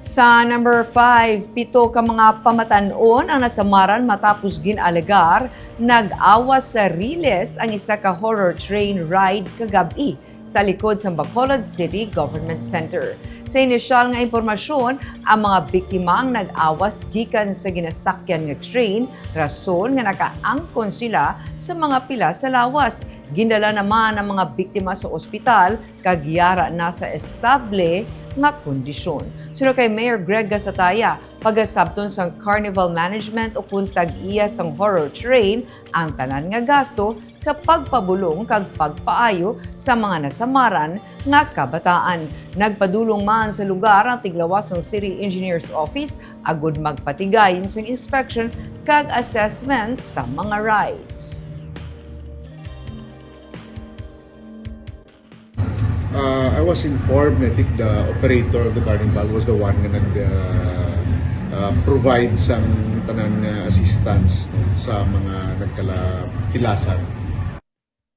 Sa number 5, 7 ka mga pamatanon ang nasamaran matapos ginalagar, nag-awas sa riles ang isa ka horror train ride kagabi sa likod sa Bacolod City Government Center. Sa inisyal nga impormasyon, ang mga biktima ang nag-awas gikan sa ginasakyan nga train, rason nga nakaangkon sila sa mga pila sa lawas. Gindala naman ang mga biktima sa ospital, kagyara na sa estable nga kondisyon. Sunod kay Mayor Greg Gasataya, pagasabton sang Carnival Management o kung tag-iya sang horror train ang tanan nga gasto sa pagpabulong kag pagpaayo sa mga nasamaran nga kabataan. Nagpadulong man sa lugar ang tiglawas ng City Engineer's Office agud magpatigayon sa inspection kag assessment sa mga rides. I was informed, I think the operator of the carnival was the one na provide sang tanan assistance sa mga nagkala pilasan.